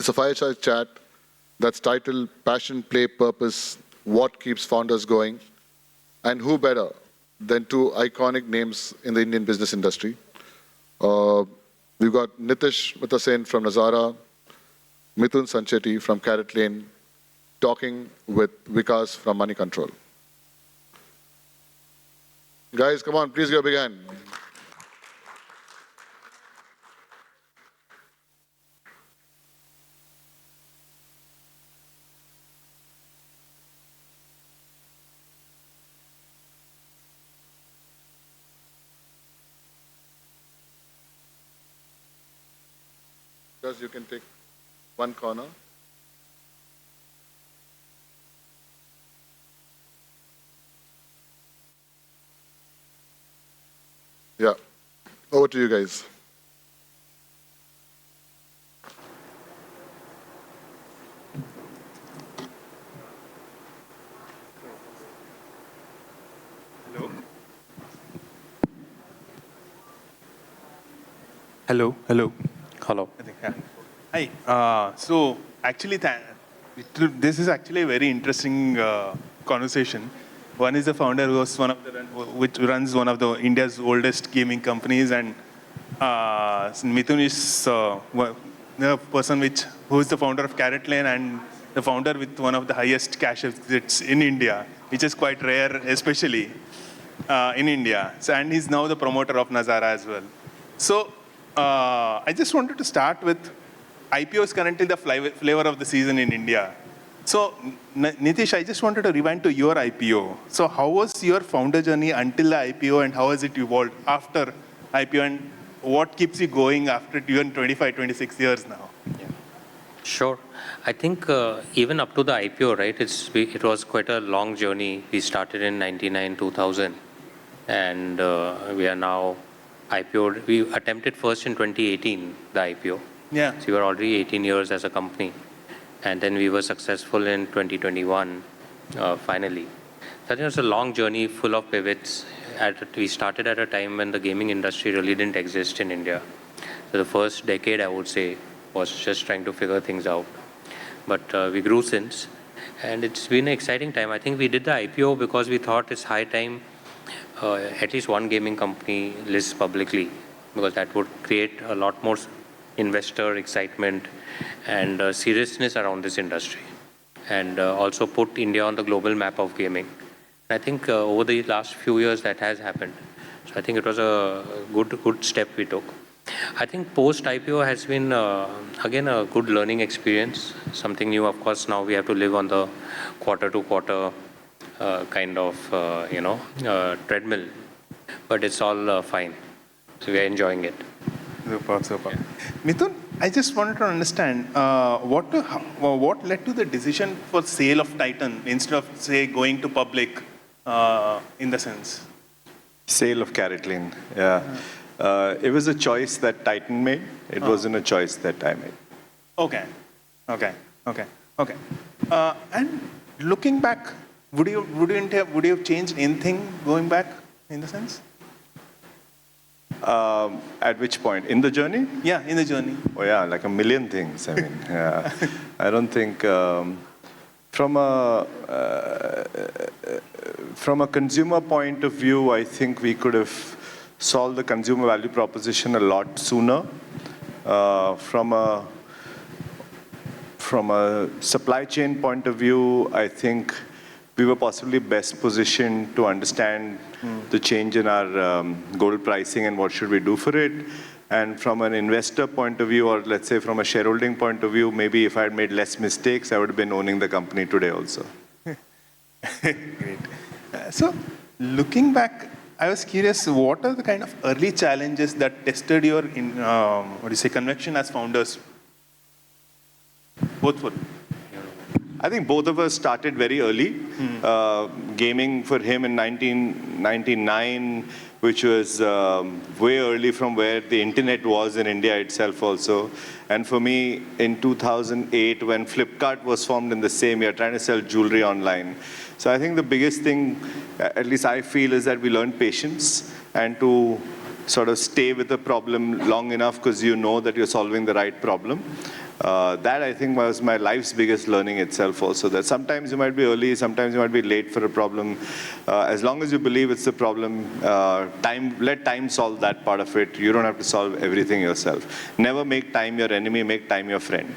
It's a fireside chat that's titled Passion, Play, Purpose, What Keeps Founders Going? And who better than two iconic names in the Indian business industry? We've got Nitish Mittersain from Nazara, Mithun Sancheti from Caratlane, talking with Vikas from Money Control. Guys, come on, please give a big hand. Because you can take one corner. Yeah, over to you guys. Hello. Hello. Hello. Hello. Hi. So actually, this is actually a very interesting conversation. One is the founder which runs one of the India's oldest gaming companies, and Mithun is the person who is the founder of Caratlane and the founder with one of the highest cash exits in India, which is quite rare, especially in India. So, and he's now the promoter of Nazara as well. So I just wanted to start with IPO is currently the flavor of the season in India. So, Nitish, I just wanted to rewind to your IPO. So, how was your founder journey until the IPO, and how has it evolved after IPO, and what keeps you going after even 25, 26 years now? Yeah. Sure. I think even up to the IPO, right, it was quite a long journey. We started in 99, 2000, and we are now IPO'd. We attempted first in 2018, the IPO. Yeah. So we were already 18 years as a company. And then we were successful in 2021, finally. So I think it was a long journey full of pivots. We started at a time when the gaming industry really didn't exist in India. So the first decade, I would say, was just trying to figure things out. But we grew since. And it's been an exciting time. I think we did the IPO because we thought it's high time at least one gaming company lists publicly, because that would create a lot more investor excitement and seriousness around this industry, and also put India on the global map of gaming. And I think over the last few years that has happened. So I think it was a good step we took. I think post-IPO has been, again, a good learning experience. Something new, of course, now we have to live on the quarter-to-quarter kind of, treadmill. But it's all fine. So we are enjoying it. Super. Yeah. Mithun, I just wanted to understand what led to the decision for sale of Titan instead of, say, going to public in the sense? Sale of Caratlane, yeah. It was a choice that Titan made. It wasn't a choice that I made. Okay. And looking back, would you have changed anything going back in the sense? At which point? In the journey? Yeah, in the journey. Oh yeah, like a million things. I mean, yeah. I don't think from a consumer point of view, I think we could have solved the consumer value proposition a lot sooner. From a supply chain point of view, I think we were possibly best positioned to understand the change in our gold pricing and what should we do for it. And from an investor point of view, or let's say from a shareholding point of view, maybe if I had made less mistakes, I would have been owning the company today also. Great. So looking back, I was curious, what are the kind of early challenges that tested your conviction as founders? Both would. I think both of us started very early. Gaming for him in 1999, which was way early from where the internet was in India itself also. And for me, in 2008, when Flipkart was formed in the same year, trying to sell jewelry online. So I think the biggest thing, at least I feel, is that we learned patience and to sort of stay with the problem long enough because you know that you're solving the right problem. That I think was my life's biggest learning itself also, that sometimes you might be early, sometimes you might be late for a problem. As long as you believe it's a problem, let time solve that part of it. You don't have to solve everything yourself. Never make time your enemy, make time your friend.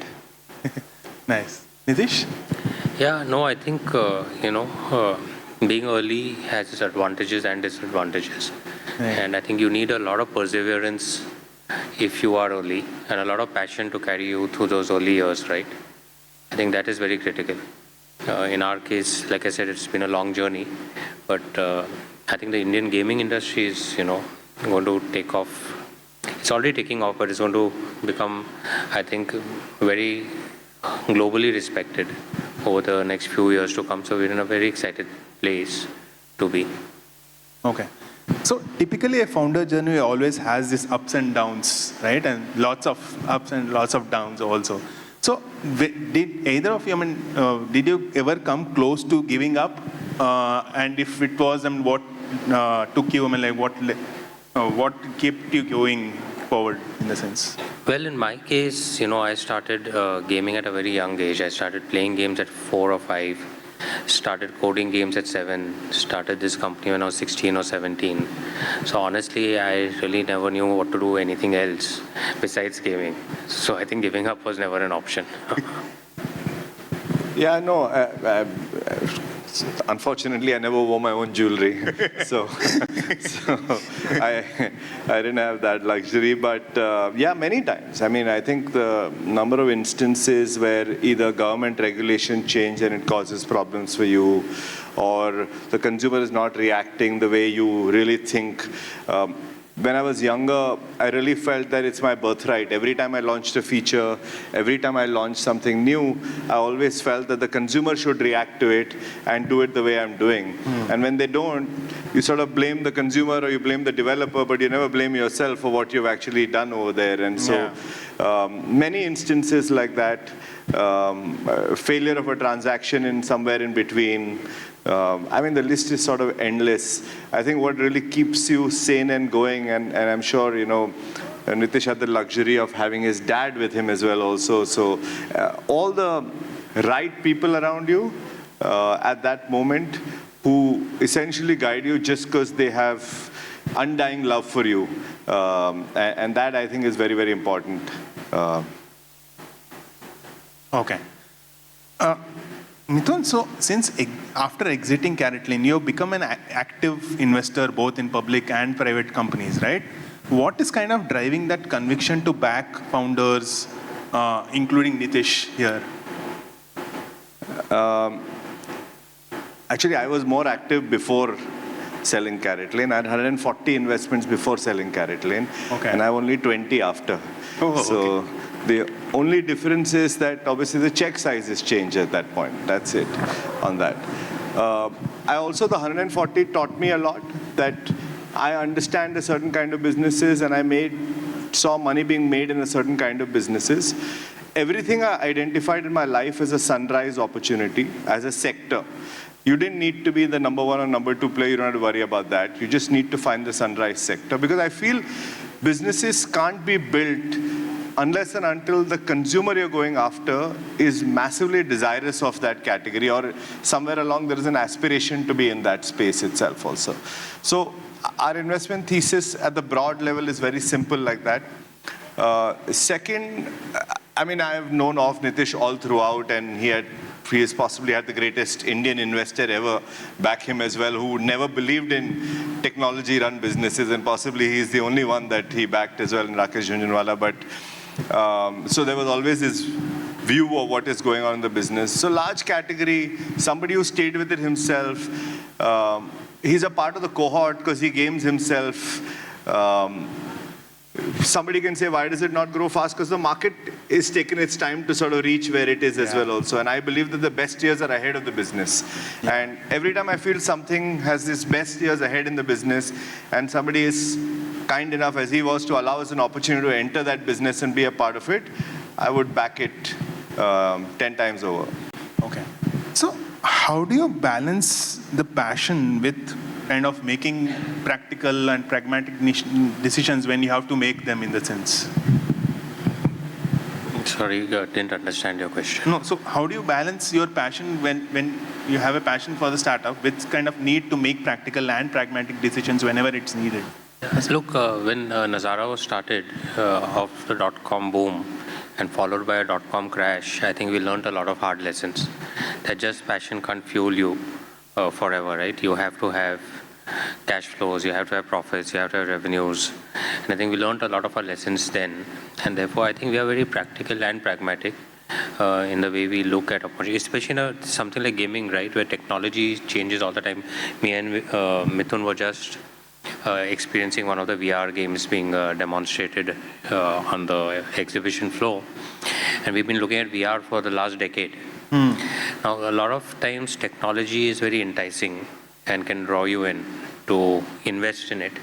Nice. Nitish? Yeah, no, I think, being early has its advantages and disadvantages. Right. And I think you need a lot of perseverance if you are early, and a lot of passion to carry you through those early years, right? I think that is very critical. In our case, like I said, it's been a long journey, but I think the Indian gaming industry is, going to take off. It's already taking off, but it's going to become, I think, very globally respected over the next few years to come. So we're in a very excited place to be. Okay. So typically a founder journey always has this ups and downs, right? And lots of ups and lots of downs also. So did either of you, did you ever come close to giving up? And if it was, what took you, what kept you going forward in the sense? Well, in my case, I started gaming at a very young age. I started playing games at 4 or 5. Started coding games at 7, started this company when I was 16 or 17. So honestly, I really never knew what to do anything else besides gaming. So I think giving up was never an option. Yeah, no, unfortunately, I never wore my own jewelry. so I didn't have that luxury. But yeah, many times. I think the number of instances where either government regulation change and it causes problems for you, or the consumer is not reacting the way you really think. When I was younger, I really felt that it's my birthright. Every time I launched a feature, every time I launched something new, I always felt that the consumer should react to it and do it the way I'm doing. And when they don't, you sort of blame the consumer or you blame the developer, but you never blame yourself for what you've actually done over there. And so many instances like that, failure of a transaction in somewhere in between. The list is sort of endless. I think what really keeps you sane and going, and I'm sure, Nitish had the luxury of having his dad with him as well also. So all the right people around you at that moment who essentially guide you just because they have undying love for you. And that, I think, is very, very important. Okay. Mithun, so since after exiting Caratlane, you have become an active investor both in public and private companies, right? What is kind of driving that conviction to back founders, including Nitish here? Actually, I was more active before selling Caratlane. I had 140 investments before selling Caratlane, and I have only 20 after. So the only difference is that obviously the check sizes change at that point. That's it on that. The 140 taught me a lot, that I understand a certain kind of businesses, and I saw money being made in a certain kind of businesses. Everything I identified in my life as a sunrise opportunity, as a sector. You didn't need to be the number 1 or number 2 player. You don't have to worry about that. You just need to find the sunrise sector. Because I feel businesses can't be built unless and until the consumer you're going after is massively desirous of that category, or somewhere along there is an aspiration to be in that space itself also. So our investment thesis at the broad level is very simple like that. Second, I have known of Nitish all throughout, and he has possibly had the greatest Indian investor ever back him as well, who never believed in technology-run businesses, and possibly he's the only one that he backed as well in Rakesh Jhunjhunwala. But so there was always this view of what is going on in the business. So large category, somebody who stayed with it himself. He's a part of the cohort because he games himself. Somebody can say, why does it not grow fast? Because the market is taking its time to sort of reach where it is as well also. And I believe that the best years are ahead of the business. And every time I feel something has its best years ahead in the business, and somebody is kind enough as he was to allow us an opportunity to enter that business and be a part of it, I would back it 10 times over. Okay. So how do you balance the passion with kind of making practical and pragmatic decisions when you have to make them, in the sense? Sorry, didn't understand your question. No, so how do you balance your passion when you have a passion for the startup with kind of need to make practical and pragmatic decisions whenever it's needed? Look, when Nazara was started of the dot-com boom and followed by a dot-com crash, I think we learned a lot of hard lessons. That just passion can't fuel you forever, right? You have to have cash flows, you have to have profits, you have to have revenues. And I think we learned a lot of our lessons then. And therefore, I think we are very practical and pragmatic in the way we look at opportunities, especially in something like gaming, right, where technology changes all the time. Me and Mithun were just experiencing one of the VR games being demonstrated on the exhibition floor. And we've been looking at VR for the last decade. Now, a lot of times technology is very enticing and can draw you in to invest in it.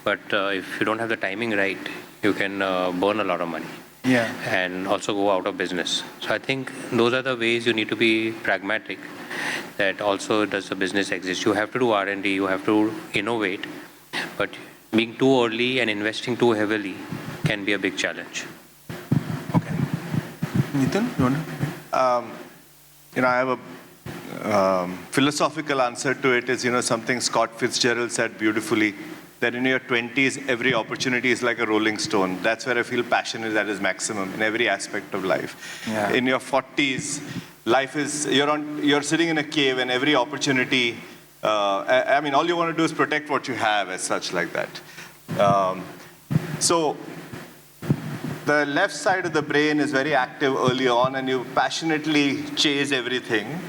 But if you don't have the timing right, you can burn a lot of money. Yeah. And also go out of business. So I think those are the ways you need to be pragmatic. That also does the business exist. You have to do R&D, you have to innovate, but being too early and investing too heavily can be a big challenge. Okay. Mithun, you want to? I have a philosophical answer to it is, something Scott Fitzgerald said beautifully, that in your 20s, every opportunity is like a rolling stone. That's where I feel passion is at its maximum in every aspect of life. Yeah. In your 40s, life is, you're sitting in a cave and every opportunity, all you want to do is protect what you have as such like that. So the left side of the brain is very active early on and you passionately chase everything.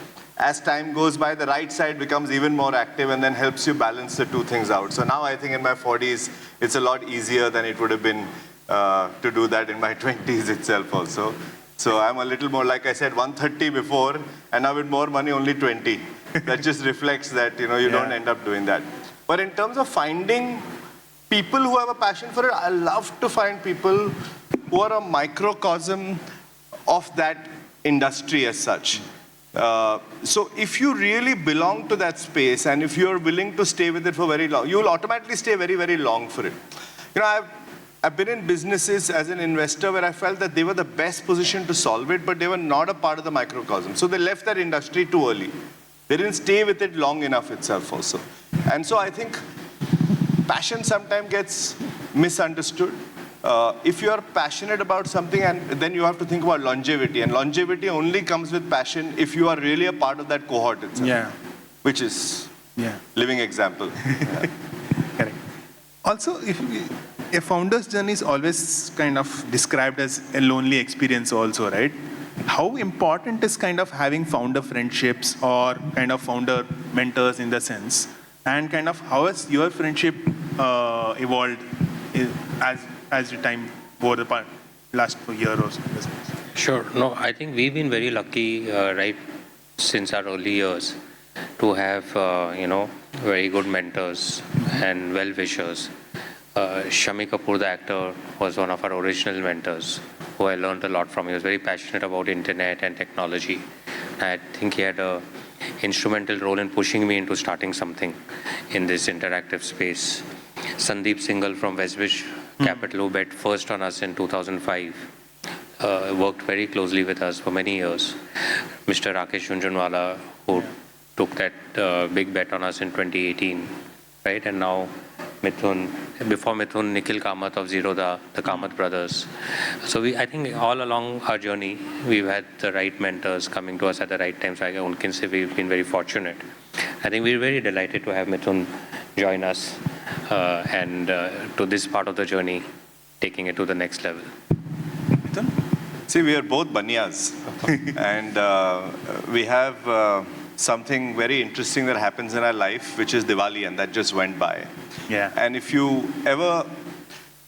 As time goes by, the right side becomes even more active and then helps you balance the two things out. So now I think in my 40s, it's a lot easier than it would have been to do that in my 20s itself also. So I'm a little more, like I said, 130 before, and now with more money, only 20. That just reflects that, you don't end up doing that. But in terms of finding people who have a passion for it, I love to find people who are a microcosm of that industry as such. So if you really belong to that space and if you're willing to stay with it for very long, you will automatically stay very, very long for it. I've been in businesses as an investor where I felt that they were the best position to solve it, but they were not a part of the microcosm. So they left that industry too early. They didn't stay with it long enough itself also. And so I think passion sometimes gets misunderstood. If you are passionate about something, and then you have to think about longevity. And longevity only comes with passion if you are really a part of that cohort itself. Yeah. Which is living example. Correct. Also, a founder's journey is always kind of described as a lonely experience also, right? How important is kind of having founder friendships or kind of founder mentors in the sense? And kind of how has your friendship evolved as your time over the last year or so? Sure. No, I think we've been very lucky, right, since our early years to have, very good mentors and well-wishers. Shami Kapoor, the actor, was one of our original mentors who I learned a lot from. He was very passionate about internet and technology. I think he had an instrumental role in pushing me into starting something in this interactive space. Sandeep Singhal from Westbridge Capital, who bet first on us in 2005, worked very closely with us for many years. Mr. Rakesh Junjunwala, who took that big bet on us in 2018, right? And now Mithun, before Mithun, Nikhil Kamath of Zerodha, the Kamath brothers. So I think all along our journey, we've had the right mentors coming to us at the right time. So I can say we've been very fortunate. I think we're very delighted to have Mithun join us and to this part of the journey, taking it to the next level. Mithun? See, we are both Banyas. And we have something very interesting that happens in our life, which is Diwali, and that just went by. Yeah. And if you ever,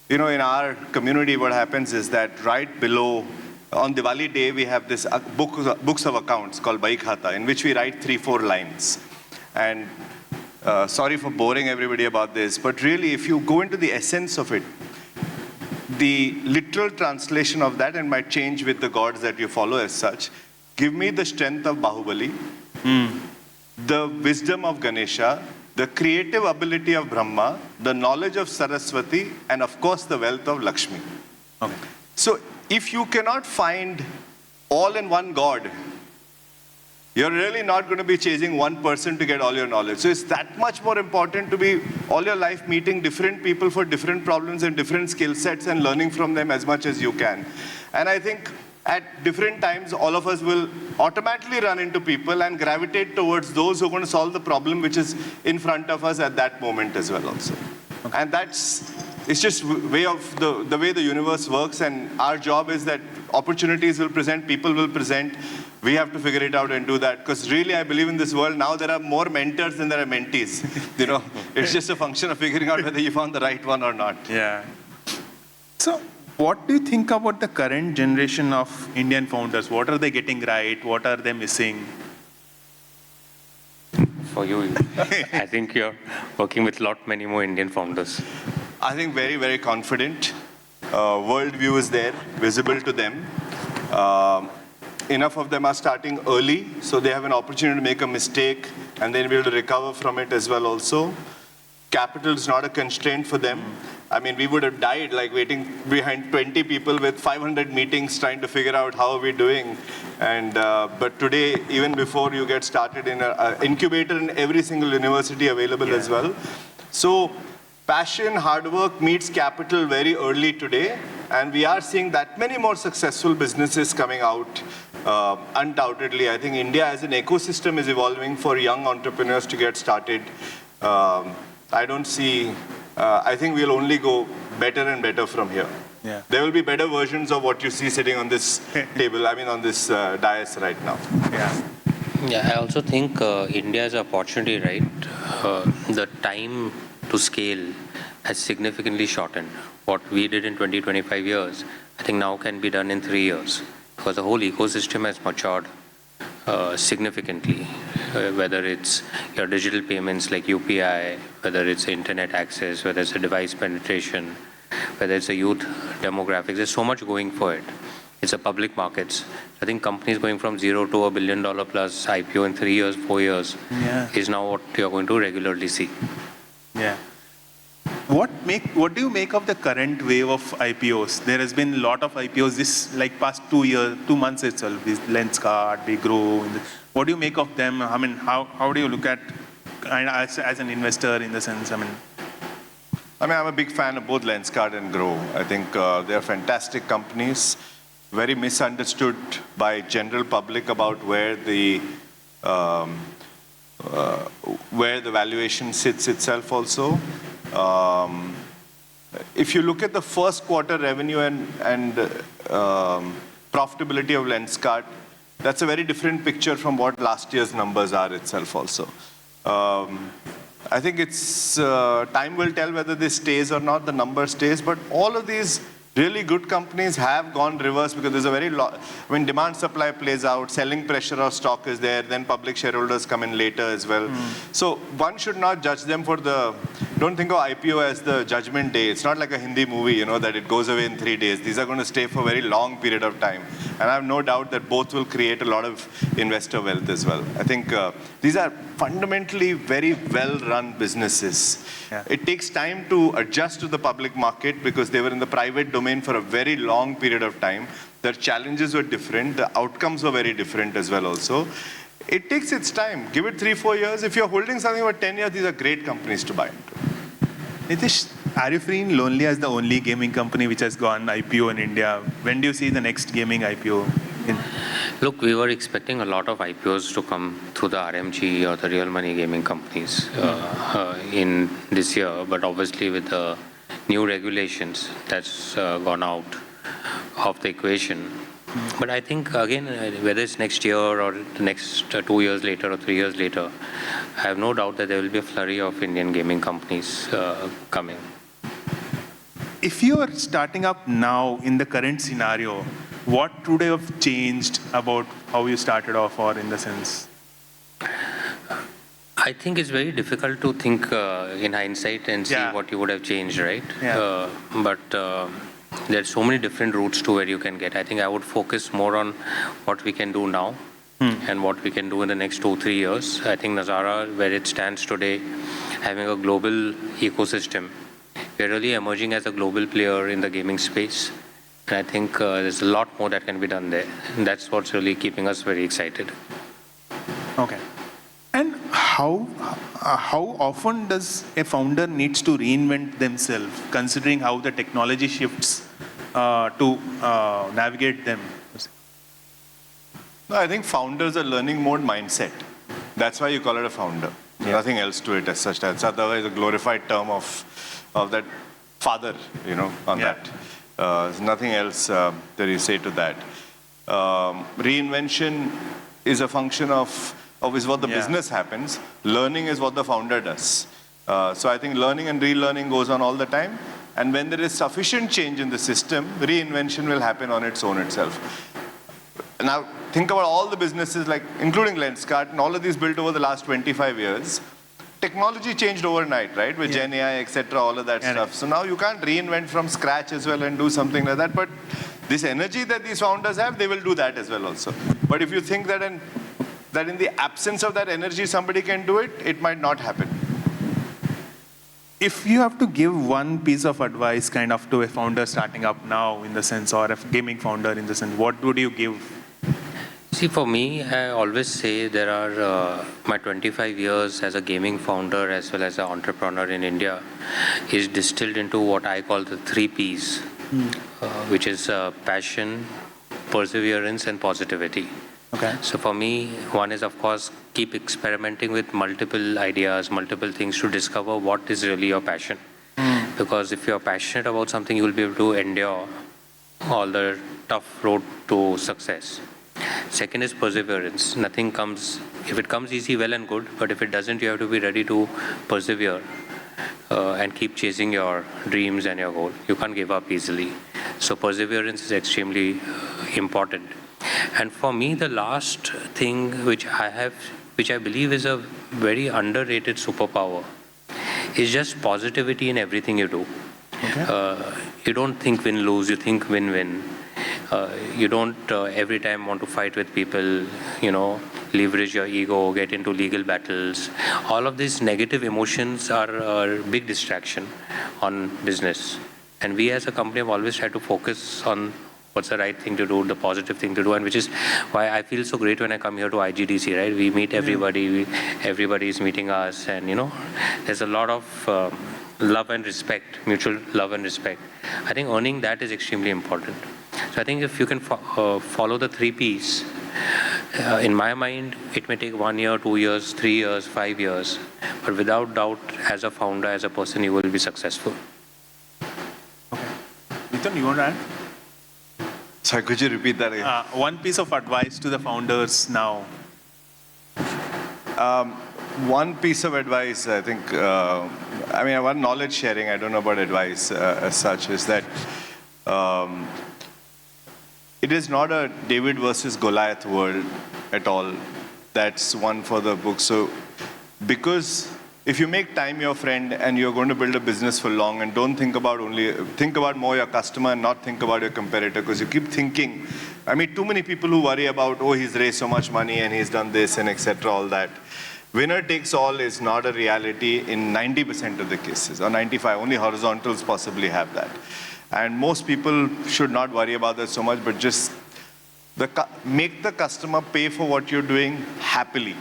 in our community, what happens is that right below, on Diwali day, we have this books of accounts called Bai Khata, in which we write 3-4 lines. And sorry for boring everybody about this, but really, if you go into the essence of it, the literal translation of that, and might change with the gods that you follow as such, give me the strength of Bahubali, the wisdom of Ganesha, the creative ability of Brahma, the knowledge of Saraswati, and of course the wealth of Lakshmi. Okay. So if you cannot find all-in-one God, you're really not going to be chasing one person to get all your knowledge. So it's that much more important to be all your life meeting different people for different problems and different skill sets and learning from them as much as you can. And I think at different times, all of us will automatically run into people and gravitate towards those who are going to solve the problem which is in front of us at that moment as well also. Okay. And it's just way of the way the universe works, and our job is that opportunities will present, people will present. We have to figure it out and do that, because really I believe in this world now there are more mentors than there are mentees. You know, it's just a function of figuring out whether you found the right one or not. Yeah. So what do you think about the current generation of Indian founders? What are they getting right? What are they missing? For you, I think you're working with many more Indian founders. I think very, very confident. World view is there, visible to them. Enough of them are starting early, so they have an opportunity to make a mistake and then be able to recover from it as well also. Capital is not a constraint for them. I mean, we would have died like waiting behind 20 people with 500 meetings trying to figure out how are we doing. And but today, even before you get started, in an incubator in every single university available as well. So passion, hard work meets capital very early today. And we are seeing that many more successful businesses coming out. Undoubtedly, I think India as an ecosystem is evolving for young entrepreneurs to get started. I don't see, I think we'll only go better and better from here. Yeah. There will be better versions of what you see sitting on this table, I mean on this dais right now. Yeah. Yeah, I also think India has an opportunity, right? The time to scale has significantly shortened. What we did in 25 years, I think now can be done in 3 years, because the whole ecosystem has matured significantly, whether it's your digital payments like UPI, whether it's internet access, whether it's a device penetration, whether it's a youth demographics. There's so much going for it. It's a public markets. I think companies going from zero to $1 billion plus IPO in 3 years, 4 years is now what you're going to regularly see. Yeah. What do you make of the current wave of IPOs? There has been a lot of IPOs this past 2 months itself. This Lenskart, we grow. What do you make of them? I mean, how do you look at as an investor in the sense? I mean, I'm a big fan of both Lenskart and Grow. I think they're fantastic companies, very misunderstood by general public about where the valuation sits itself also. If you look at the first quarter revenue and profitability of Lenskart, that's a very different picture from what last year's numbers are itself also. I think it's time will tell whether this stays or not, the number stays, but all of these really good companies have gone reverse because there's a very when demand supply plays out, selling pressure of stock is there, then public shareholders come in later as well. So one should not judge them for don't think of IPO as the judgment day. It's not like a Hindi movie, that it goes away in 3 days. These are going to stay for a very long period of time. And I have no doubt that both will create a lot of investor wealth as well. I think these are fundamentally very well-run businesses. Yeah. It takes time to adjust to the public market because they were in the private domain for a very long period of time. Their challenges were different. The outcomes were very different as well also. It takes its time. Give it 3-4 years. If you're holding something for 10 years, these are great companies to buy into. Nitish, are you feeling lonely as the only gaming company which has gone IPO in India? When do you see the next gaming IPO? Look, we were expecting a lot of IPOs to come through the RMG or the real money gaming companies in this year, but obviously with the new regulations, that's gone out of the equation. But I think, again, whether it's next year or the next 2 years later or 3 years later, I have no doubt that there will be a flurry of Indian gaming companies coming. If you are starting up now in the current scenario, what would have changed about how you started off, or in the sense? I think it's very difficult to think in hindsight and see what you would have changed, right? Yeah. But there's so many different routes to where you can get. I think I would focus more on what we can do now and what we can do in the next 2-3 years. I think Nazara, where it stands today, having a global ecosystem, we're really emerging as a global player in the gaming space. And I think there's a lot more that can be done there. And that's what's really keeping us very excited. Okay. And how often does a founder needs to reinvent themselves, considering how the technology shifts to navigate them? No, I think founders are learning mode mindset. That's why you call it a founder. There's nothing else to it as such. That's otherwise a glorified term of that father, on that. There's nothing else that you say to that. Reinvention is a function of is what the business happens. Learning is what the founder does. So I think learning and relearning goes on all the time. And when there is sufficient change in the system, reinvention will happen on its own itself. Now, think about all the businesses, including Lenskart, and all of these built over the last 25 years. Technology changed overnight, right? With Gen AI, etc., all of that stuff. So now you can't reinvent from scratch as well and do something like that. But this energy that these founders have, they will do that as well also. But if you think that in the absence of that energy, somebody can do it, it might not happen. If you have to give one piece of advice kind of to a founder starting up now in the sense, or a gaming founder in the sense, what would you give? See, for me, I always say there are my 25 years as a gaming founder as well as an entrepreneur in India is distilled into what I call the 3 Ps, which is passion, perseverance, and positivity. Okay. So for me, one is, of course, keep experimenting with multiple ideas, multiple things to discover what is really your passion. Because if you're passionate about something, you will be able to endure all the tough road to success. Second is perseverance. Nothing comes, if it comes easy, well and good, but if it doesn't, you have to be ready to persevere and keep chasing your dreams and your goal. You can't give up easily. So perseverance is extremely important. And for me, the last thing which I believe is a very underrated superpower, is just positivity in everything you do. Okay. You don't think win-lose, you think win-win. You don't every time want to fight with people, leverage your ego, get into legal battles. All of these negative emotions are a big distraction on business. And we as a company have always tried to focus on what's the right thing to do, the positive thing to do, and which is why I feel so great when I come here to IGDC, right? We meet everybody, everybody is meeting us, and there's a lot of love and respect, mutual love and respect. I think earning that is extremely important. So I think if you can follow the 3 Ps, in my mind, it may take 1 year, 2 years, 3 years, 5 years, but without doubt, as a founder, as a person, you will be successful. Okay. Mithun, you want to add? Sorry, could you repeat that again? One piece of advice to the founders now. One piece of advice, I think, one knowledge sharing, I don't know about advice as such, is that it is not a David versus Goliath world at all. That's one for the book. So, because if you make time your friend and you're going to build a business for long, and don't think about more your customer and not think about your competitor, because you keep thinking. I mean, too many people who worry about, he's raised so much money and he's done this and etc. all that. Winner takes all is not a reality in 90% of the cases, or 95. Only horizontals possibly have that. And most people should not worry about that so much, but just make the customer pay for what you're doing happily.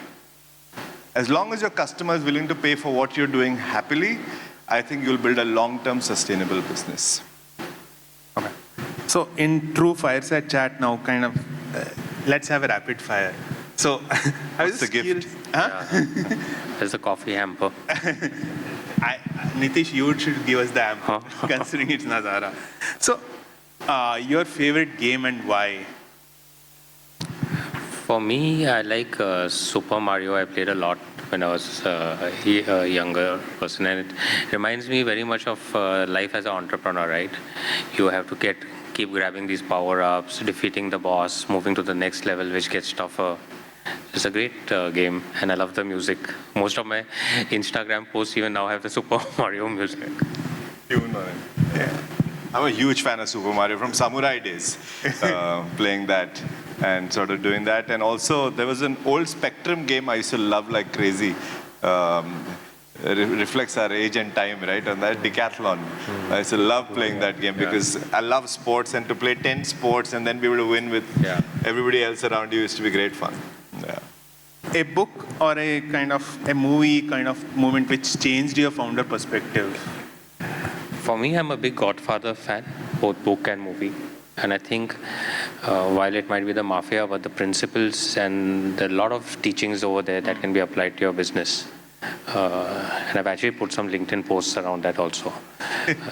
As long as your customer is willing to pay for what you're doing happily, I think you'll build a long-term sustainable business. Okay. So in true fireside chat now, kind of, let's have a rapid fire. So I was What's the gift? Huh? There's a coffee hamper. Nitish, you should give us the hamper, considering it's Nazara. So, your favorite game and why? For me, I like Super Mario. I played a lot when I was a younger person, and it reminds me very much of life as an entrepreneur, right? You have to keep grabbing these power-ups, defeating the boss, moving to the next level, which gets tougher. It's a great game, and I love the music. Most of my Instagram posts even now have the Super Mario music. You know it. Yeah. I'm a huge fan of Super Mario from Samurai days, playing that and sort of doing that. And also, there was an old Spectrum game I used to love like crazy. reflects our age and time, right? On that Decathlon. I used to love playing that game because I love sports, and to play 10 sports and then be able to win with everybody else around you used to be great fun. Yeah. A book or a kind of a movie kind of moment which changed your founder perspective? For me, I'm a big Godfather fan, both book and movie. And I think while it might be the mafia, but the principles and there are a lot of teachings over there that can be applied to your business. And I've actually put some LinkedIn posts around that also.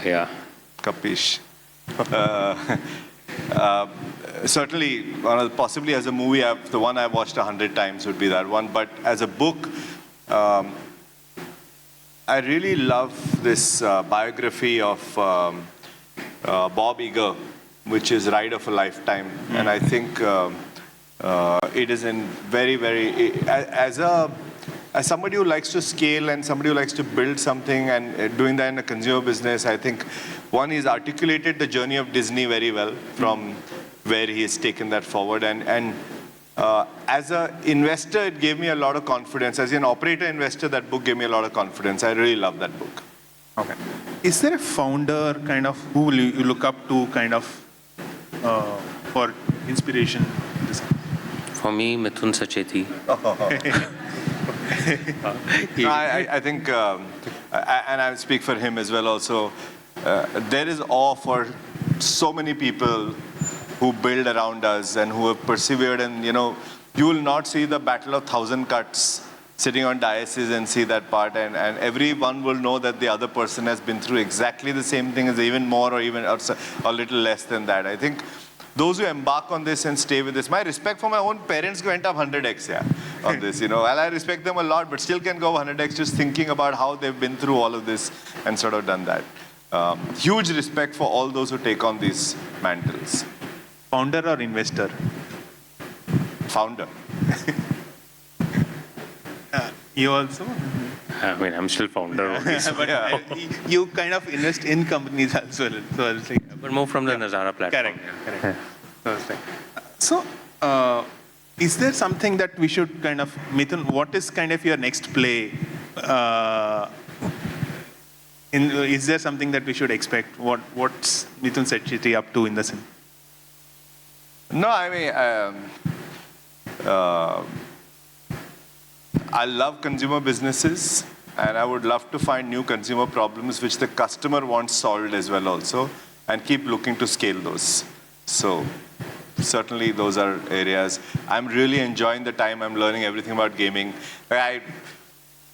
Yeah. Kapish. Certainly, possibly as a movie, the one I've watched 100 times would be that one. But as a book, I really love this biography of Bob Iger, which is Ride of a Lifetime. And I think it is in as somebody who likes to scale and somebody who likes to build something and doing that in a consumer business, I think one, he's articulated the journey of Disney very well from where he has taken that forward. And as an investor, it gave me a lot of confidence. As an operator investor, that book gave me a lot of confidence. I really love that book. Okay. Is there a founder kind of who you look up to kind of for inspiration? For me, Mithun Sancheti. No, I think, and I speak for him as well also, there is awe for so many people who build around us and who have persevered, and you will not see the battle of 1,000 cuts sitting on dioceses and see that part, and everyone will know that the other person has been through exactly the same thing as even more or even a little less than that. I think those who embark on this and stay with this, my respect for my own parents went up 100x on this, Well, I respect them a lot, but still can go 100x just thinking about how they've been through all of this and sort of done that. Huge respect for all those who take on these mantles. Founder or investor? Founder. You also? I mean, I'm still founder of this. But you kind of invest in companies as well. So I was like, But more from the Nazara platform. Correct. So it's like, is there something that we should kind of, Mithun, what is kind of your next play? Is there something that we should expect? What's Mithun Sancheti up to in the scene? No, I mean, I love consumer businesses, and I would love to find new consumer problems which the customer wants solved as well also, and keep looking to scale those. So certainly those are areas. I'm really enjoying the time. I'm learning everything about gaming.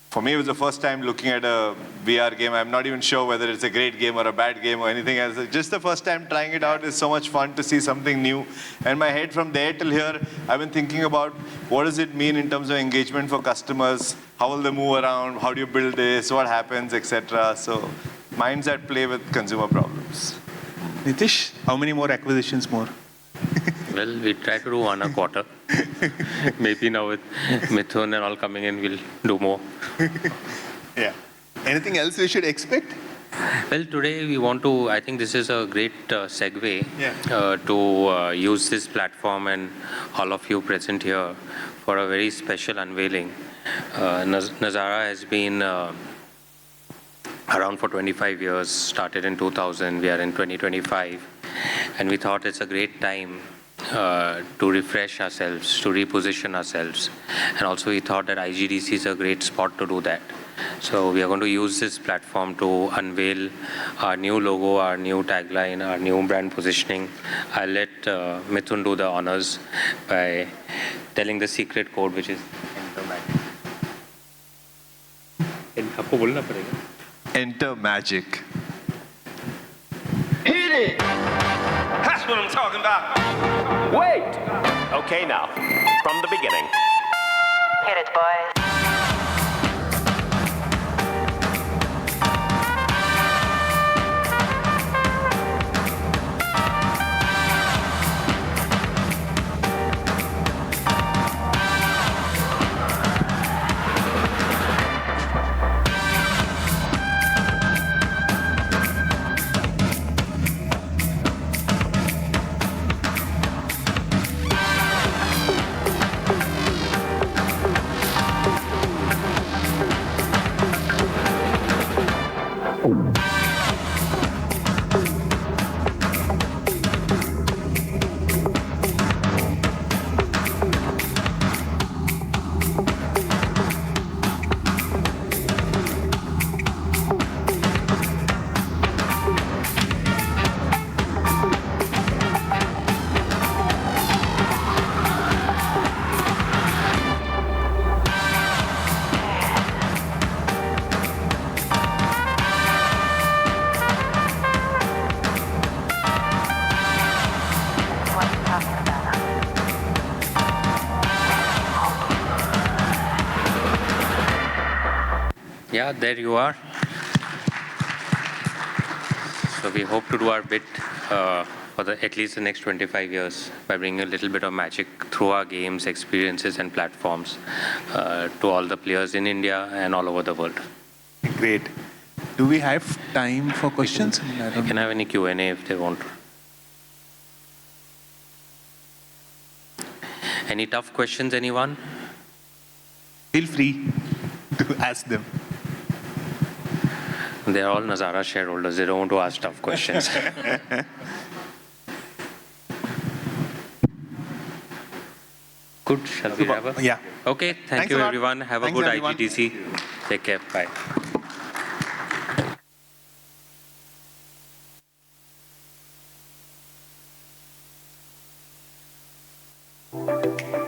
For me, it was the first time looking at a VR game. I'm not even sure whether it's a great game or a bad game or anything else. Just the first time trying it out is so much fun to see something new. And my head from there till here, I've been thinking about what does it mean in terms of engagement for customers? How will they move around? How do you build this? What happens, etc. So mind's at play with consumer problems. Nitish, how many more acquisitions more? Well, we try to do one a quarter. Maybe now with Mithun and all coming in, we'll do more. Yeah. Anything else we should expect? Well, today we want to, I think this is a great segue to use this platform and all of you present here for a very special unveiling. Nazara has been around for 25 years, started in 2000, we are in 2025, and we thought it's a great time to refresh ourselves, to reposition ourselves. And also we thought that IGDC is a great spot to do that. So we are going to use this platform to unveil our new logo, our new tagline, our new brand positioning. I'll let Mithun do the honors by telling the secret code, which is आपको बोलना पड़ेगा. Enter magic. Hit it! That's what I'm talking about. Wait! Okay, now, from the beginning. Hit it, boys. Yeah, there you are. So we hope to do our bit for at least the next 25 years by bringing a little bit of magic through our games, experiences, and platforms to all the players in India and all over the world. Great. Do we have time for questions? You can have any Q&A if they want. Any tough questions, anyone? Feel free to ask them. They're all Nazara shareholders. They don't want to ask tough questions. Good. Shall we wrap up? Yeah. Okay. Thank Thanks you, a lot. everyone. Have a Thanks, good everyone. IGDC. Take care. Bye.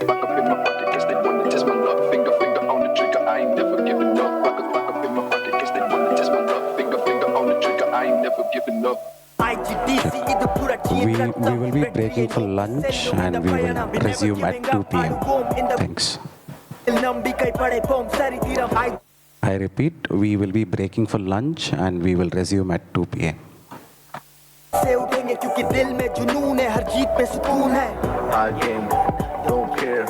Back up in my pocket, guess they wanna test my luck. Finger on the trigger, I ain't never giving up. Back up in my pocket, guess they wanna test my luck. Finger on the trigger, I ain't never giving up. We will be breaking for lunch and we will resume at 2 p.m. Thanks. I repeat, we will be breaking for lunch and we will resume at 2 p.m. I game, don't care.